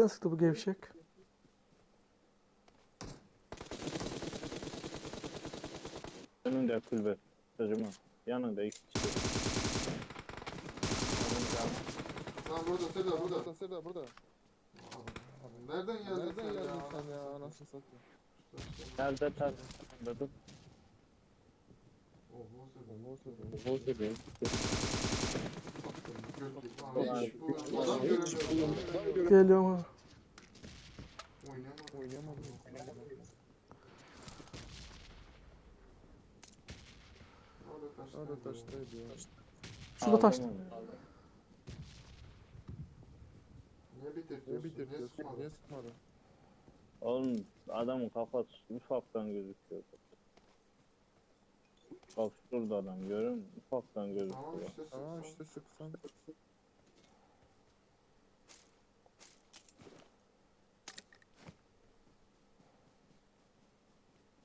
Nereden sıktı bu gevşek? Önünde kulübe. Çocuğuma. Yanında iki kişi. Lan burada Serdar burada. Burada Serdar burada. Nereden geldin Nereden sen geldin ya? sen ya anasını satayım. Nerede tar? Dur. Oho Serdar. Allah Serdar. Bu sebebi. Gördük. Lan hiç bu adam göremiyorum. Geliyorum ha. Oynayamadım. Oynayamadım. Orada Orada taştaydı ya. Şurada taş. Aldım onu. Niye Ne bitirtiyorsun? bitirtiyorsun? Niye Niye sıkmadın? sıkmadın? Oğlum adamın kafası ufaktan gözüküyor. Bak şurada adam görüyor musun? Ufaktan Tamam gözüküyor. işte Tamam sıksan. işte sıksan.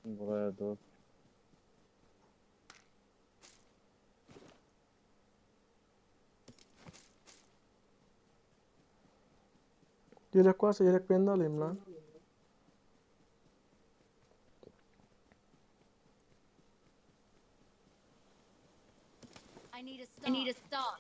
Buraya doğru. Yelek varsa yelek ben de alayım lan. I need a stop.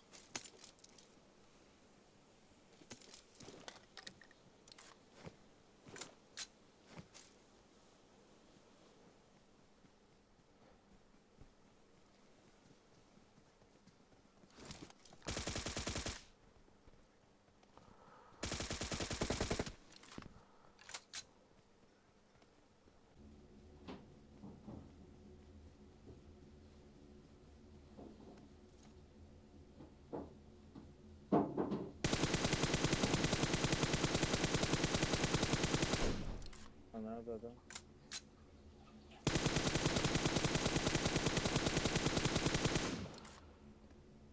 Ha nerede adam?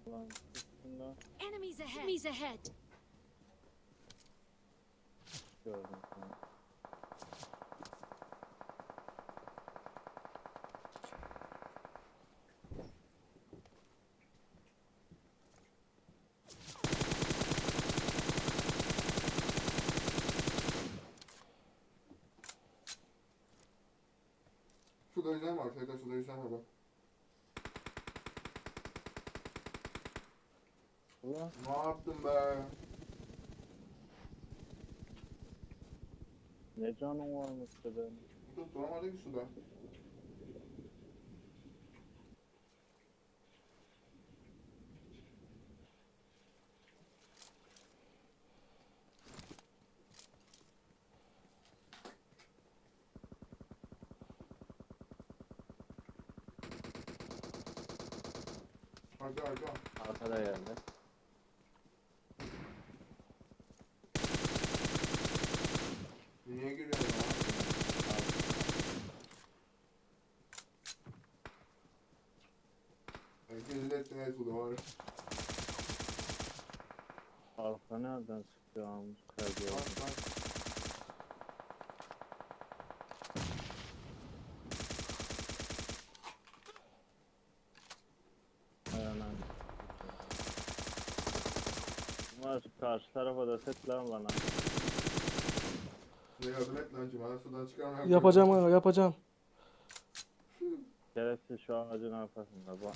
Ulan üstünde Enemies ahead. Enemies ahead. gördüm seni. Şurada yüzden var. Serdar şurada yüzden var bak. Ulan Ne yaptın be? ne canım varmış be benim. Burada duramadı ki suda. Arka. Arkada geldi. Niye giriyorsun ya? Herkes de ettin el suda var. Arka nereden sıkıyor almış kaydı. Bak. Ayağına. Bunlar karşı tarafa da set lan bana. Ne yardım et lan bana sudan çıkarma. Yapacağım ha, yapacağım. Şerefsiz şu ağacın arkasında bak.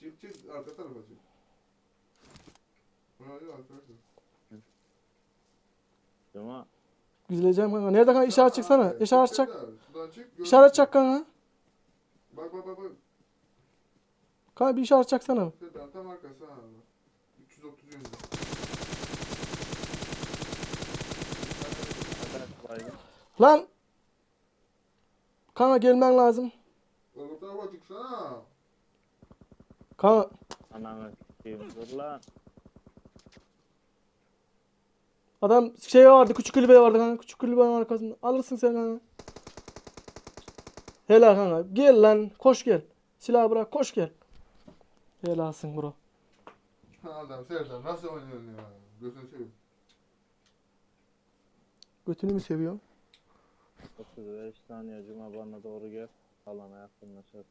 Çık arka tarafa çık. Buna değil arka tarafa. Ama Gizleyeceğim kanka. Nerede kanka? İşaret çıksana. Abi, İşaret çık çak. Serdar, sudan çık. görürsün. İşaret çak kanka. Bak. Kanka bir işaret çaksana. Serdar tam arkası ha. 330 yönde. kadar baygın. Lan! Kanka gelmen lazım. Öbür tarafa çıksana. Kanka Ananı s**eyim dur lan. adam şey vardı, küçük kulübe vardı kanka. Küçük kulübenin arkasında. Alırsın sen kanka. Helal kanka. Gel lan. Koş gel. Silahı bırak koş gel. Helalsin bro. Adam Serdar nasıl oynuyorsun ya? Gözünü seveyim. Götünü mü seviyorsun? 35 saniye cuma bana doğru gel. Alana yakınlaşır.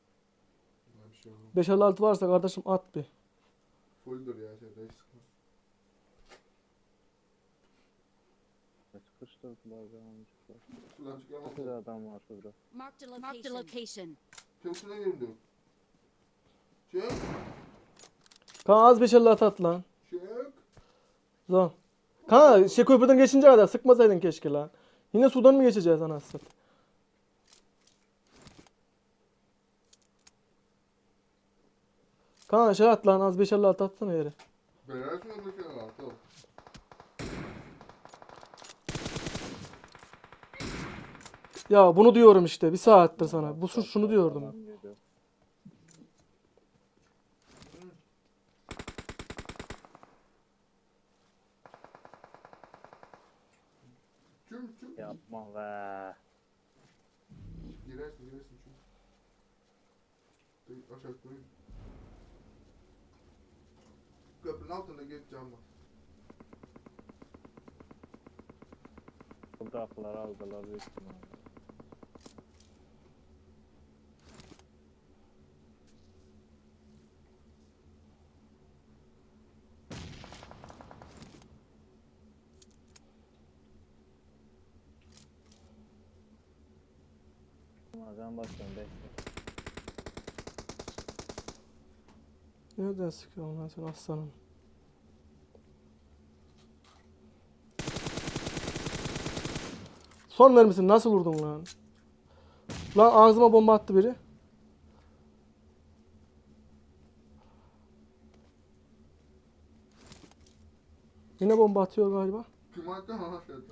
Ne bir şey olmaz. 556 varsa kardeşim at bir. Fulldur ya Serdar hiç sıkma. sıkıştırdılar canımcıklar. Şuradan çıkamam. Bir adam var şurada. Marked a location. Kimsine girdim. Çek. Kaan az 5 50 at lan. Çek. Zor. Kaan şey köprüden geçince kadar sıkmasaydın keşke lan. Yine sudan mı geçeceğiz anasını satayım? Kaan şey at lan az 5 50 atsana yere. Beyler şuna bakın lan. Tamam. Ya bunu diyorum işte bir saattir sana. Bu şunu diyordum. Adam geliyor. Çüm. Yapma be. Girersin çüm. Dur, aşağı koyayım. Köprünün altında geç cam var. Fotoğrafları aldılar büyük ihtimalle. Can basıyorum bekle. Nereden sıkıyorsun lan sen aslanım? Son mermisini nasıl vurdun lan? Lan ağzıma bomba attı biri. Yine bomba atıyor galiba. Kim attı ha şeyden.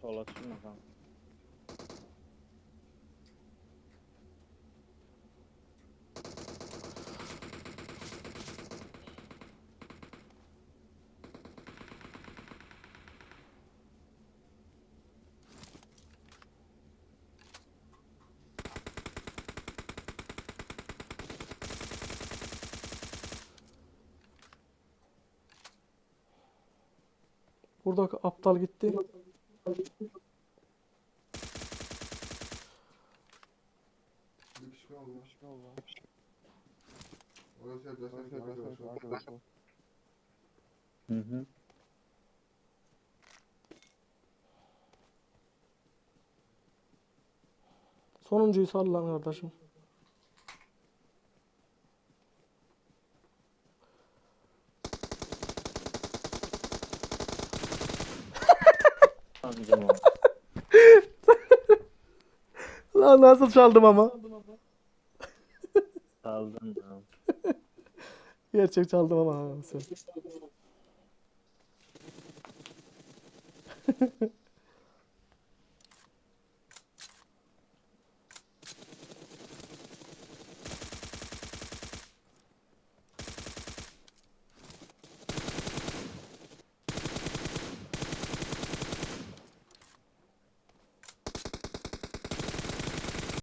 Sola çıkma kanka. Burada aptal gitti. Bir kişi kaldı. Ne oldu? Orası arkadaşlar. Arkadaşlar. Hı. Sonuncuyu sal lan kardeşim. Amcam o. Lan nasıl çaldım ama. Saldın ya. Gerçek çaldım ama. Sen.